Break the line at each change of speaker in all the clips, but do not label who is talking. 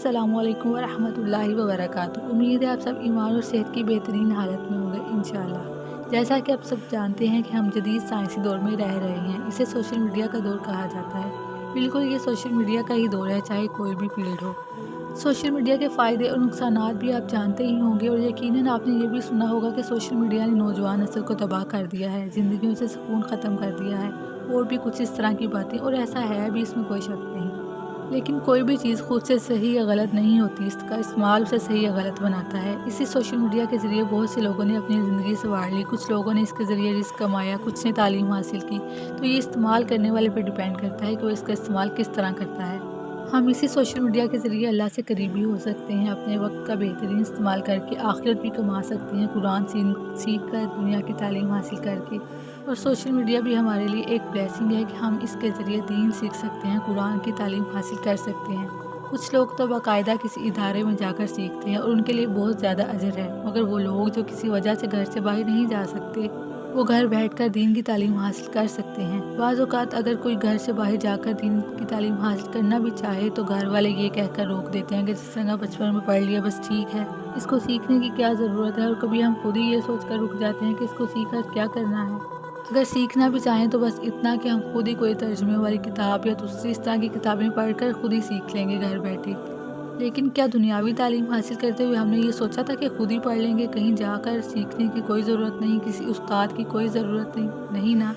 अस्सलामु अलैकुम वरहमतुल्लाहि वबरकातुहू। उम्मीद है आप सब ईमान और सेहत की बेहतरीन हालत में होंगे इंशाअल्लाह। जैसा कि आप सब जानते हैं कि हम जदीद साइंसी दौर में रह रहे हैं, इसे सोशल मीडिया का दौर कहा जाता है। बिल्कुल ये सोशल मीडिया का ही दौर है, चाहे कोई भी फील्ड हो। सोशल मीडिया के फ़ायदे और नुकसानात भी आप जानते ही होंगे और यकीनन आपने ये भी सुना होगा कि सोशल मीडिया ने नौजवान नस्ल को तबाह कर दिया है, ज़िंदगियों से सुकून ख़त्म कर दिया है और भी कुछ इस तरह की बातें, और ऐसा है भी, इसमें कोई शक नहीं। लेकिन कोई भी चीज़ खुद से सही या गलत नहीं होती, इसका इस्तेमाल उसे सही या गलत बनाता है। इसी सोशल मीडिया के ज़रिए बहुत से लोगों ने अपनी ज़िंदगी संवार ली, कुछ लोगों ने इसके ज़रिए रिस्क कमाया, कुछ ने तालीम हासिल की। तो ये इस्तेमाल करने वाले पे डिपेंड करता है कि वो इसका इस्तेमाल किस तरह करता है। हम इसी सोशल मीडिया के ज़रिए अल्लाह से करीबी हो सकते हैं, अपने वक्त का बेहतरीन इस्तेमाल करके आखिरत भी कमा सकते हैं, कुरान सीख कर, दुनिया की तालीम हासिल करके। और सोशल मीडिया भी हमारे लिए एक ब्लेसिंग है कि हम इसके ज़रिए दीन सीख सकते हैं, कुरान की तालीम हासिल कर सकते हैं। कुछ लोग तो बाकायदा किसी इदारे में जाकर सीखते हैं और उनके लिए बहुत ज़्यादा अजर है, मगर वो लोग जो किसी वजह से घर से बाहर नहीं जा सकते, वो घर बैठकर दीन की तालीम हासिल कर सकते हैं। बाज़ औक़ात अगर कोई घर से बाहर जाकर दीन की तालीम हासिल करना भी चाहे तो घर वाले ये कहकर रोक देते हैं कि जिस तरह बचपन में पढ़ लिया बस ठीक है, इसको सीखने की क्या ज़रूरत है। और कभी हम खुद ही ये सोचकर रुक जाते हैं कि इसको सीख कर क्या करना है। अगर सीखना भी चाहें तो बस इतना कि हम खुद ही कोई तर्जुमे वाली किताब या दूसरी इस तरह की किताबें पढ़कर खुद ही सीख लेंगे घर बैठे। लेकिन क्या दुनियावी तालीम हासिल करते हुए हमने ये सोचा था कि खुद ही पढ़ लेंगे, कहीं जाकर सीखने की कोई ज़रूरत नहीं, किसी उस्ताद की कोई ज़रूरत नहीं? नहीं ना।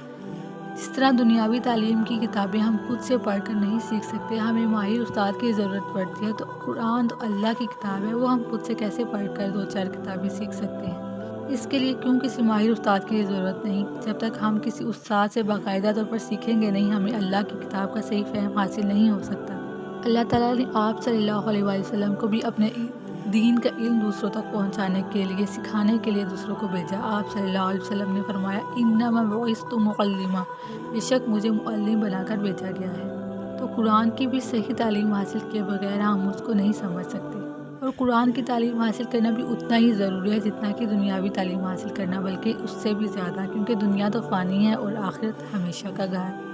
जिस तरह दुनियावी तालीम की किताबें हम खुद से पढ़कर नहीं सीख सकते, हमें माहिर उस्ताद की ज़रूरत पड़ती है, तो कुरान तो अल्लाह की किताब है, वो हम खुद से कैसे पढ़कर 2-4 किताबें सीख सकते हैं। इसके लिए क्यों किसी माहिर उस्ताद की ज़रूरत नहीं। जब तक हम किसी उस्ताद से बाकायदा तौर पर सीखेंगे नहीं, हमें अल्लाह की किताब का सही फ़हम हासिल नहीं हो सकता। अल्लाह ताला ने आप सल्लल्लाहु अलैहि वसल्लम को भी अपने दीन का इल्म दूसरों तक पहुंचाने के लिए, सिखाने के लिए दूसरों को भेजा। आप सल्लल्लाहु अलैहि वसल्लम ने फरमाया, इन्नमा बुइस्तु मुअल्लिमा, बेशक मुझे मुअल्लिम बनाकर भेजा गया है। तो कुरान की भी सही तालीम हासिल किए बगैर हम उसको नहीं समझ सकते। और कुरान की तालीम हासिल करना भी उतना ही ज़रूरी है जितना कि दुनियावी तालीम हासिल करना, बल्कि उससे भी ज़्यादा, क्योंकि दुनिया तो फ़ानी है और आखिरत हमेशा का घर।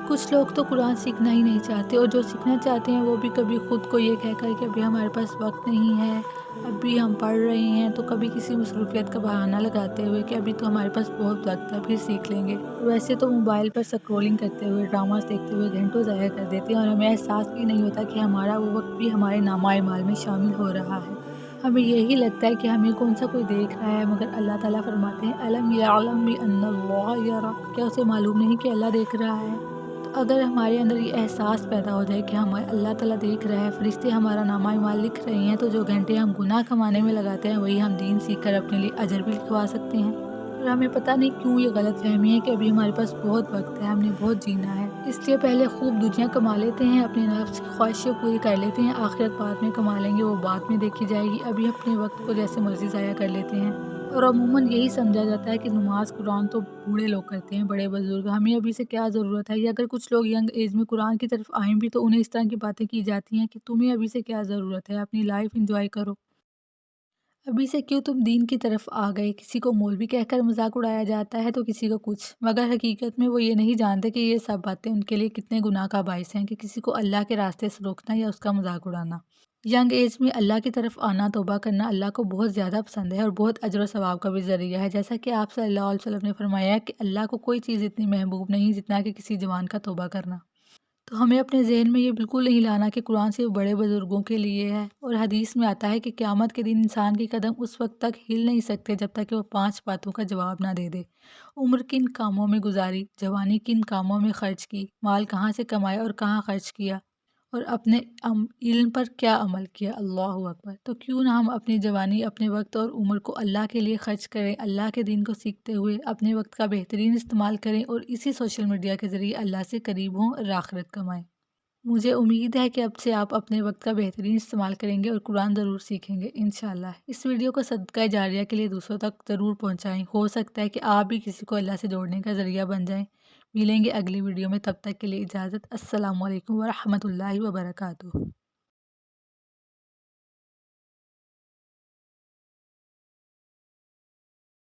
कुछ लोग तो कुरान सीखना ही नहीं चाहते, और जो सीखना चाहते हैं वो भी कभी खुद को ये कहकर कि अभी हमारे पास वक्त नहीं है, अभी हम पढ़ रहे हैं, तो कभी किसी मसरूफियत का बहाना लगाते हुए कि अभी तो हमारे पास बहुत वक्त है, फिर सीख लेंगे। वैसे तो मोबाइल पर स्क्रॉलिंग करते हुए, ड्रामास देखते हुए घंटों ज़ाया कर देते हैं और हमें एहसास भी नहीं होता कि हमारा वो वक्त भी हमारे नामा-ए-माल में शामिल हो रहा है। हमें यही लगता है कि हमें कौन सा कोई देख रहा है, मगर अल्लाह ताला फरमाते हैं, अलम यअलम बि अन्नल्लाह यरा, क्या उसे मालूम नहीं कि अल्लाह देख रहा है। तो अगर हमारे अंदर ये एहसास पैदा हो जाए कि हमें अल्लाह ताला देख रहा है, फरिश्ते हमारा नामा-ए-माल लिख रहे हैं, तो जो घंटे हम गुनाह कमाने में लगाते हैं वही हम दीन सीख कर अपने लिए अजर भी लिखवा सकते हैं। और हमें पता नहीं क्यों ये गलत फहमी है कि अभी हमारे पास बहुत वक्त है, हमने बहुत जीना है, इसलिए पहले खूब दुनिया कमा लेते हैं, अपने नफ्स की ख्वाहिशें पूरी कर लेते हैं, आखिरत बाद में कमा लेंगे, वो बाद में देखी जाएगी, अभी अपने वक्त को जैसे मर्जी ज़ाया कर लेते हैं। और अमूमन यही समझा जाता है कि नमाज कुरान तो बूढ़े लोग करते हैं, बड़े बुजुर्ग, हमें अभी से क्या ज़रूरत है। या अगर कुछ लोग यंग एज में कुरान की तरफ आएँ भी तो उन्हें इस तरह की बातें की जाती हैं कि तुम्हें अभी से क्या ज़रूरत है, अपनी लाइफ एंजॉय करो, अभी से क्यों तुम दीन की तरफ आ गए। किसी को मौलवी कहकर मजाक उड़ाया जाता है तो किसी को कुछ, मगर हकीकत में वो ये नहीं जानते कि ये सब बातें उनके लिए कितने गुनाह का बाइस हैं, कि किसी को अल्लाह के रास्ते से रोकना या उसका मजाक उड़ाना। यंग एज में अल्लाह की तरफ आना, तौबा करना अल्लाह को बहुत ज़्यादा पसंद है और बहुत अजर व सवाब का भी ज़रिया है। जैसा कि आप सल्लल्लाहु अलैहि वसल्लम ने फरमाया कि अल्लाह को कोई चीज़ इतनी महबूब नहीं जितना कि किसी जवान का तौबा करना। तो हमें अपने ज़हन में ये बिल्कुल नहीं लाना कि कुरान सिर्फ़ बड़े बुज़ुर्गों के लिए है। और हदीस में आता है कि क़यामत के दिन इंसान के कदम उस वक़्त तक हिल नहीं सकते जब तक कि वो 5 बातों का जवाब ना दे दे। उम्र किन कामों में गुज़ारी, जवानी किन कामों में ख़र्च की, माल कहाँ से कमाया और कहाँ ख़र्च किया, और अपने इल्म पर क्या अमल किया। अल्लाहु अकबर। तो क्यों ना हम अपनी जवानी, अपने वक्त और उम्र को अल्लाह के लिए खर्च करें, अल्लाह के दीन को सीखते हुए अपने वक्त का बेहतरीन इस्तेमाल करें और इसी सोशल मीडिया के ज़रिए अल्लाह से करीब हों और आखिरत कमाएं। मुझे उम्मीद है कि अब से आप अपने वक्त का बेहतरीन इस्तेमाल करेंगे और कुरान ज़रूर सीखेंगे इंशाअल्लाह। इस वीडियो को सदका जारिया के लिए दूसरों तक ज़रूर पहुंचाएं, हो सकता है कि आप भी किसी को अल्लाह से जोड़ने का ज़रिया बन जाएं। मिलेंगे अगली वीडियो में, तब तक के लिए इजाज़त। अस्सलामु अलैकुम वरहमतुल्लाहि वबरकातुहू।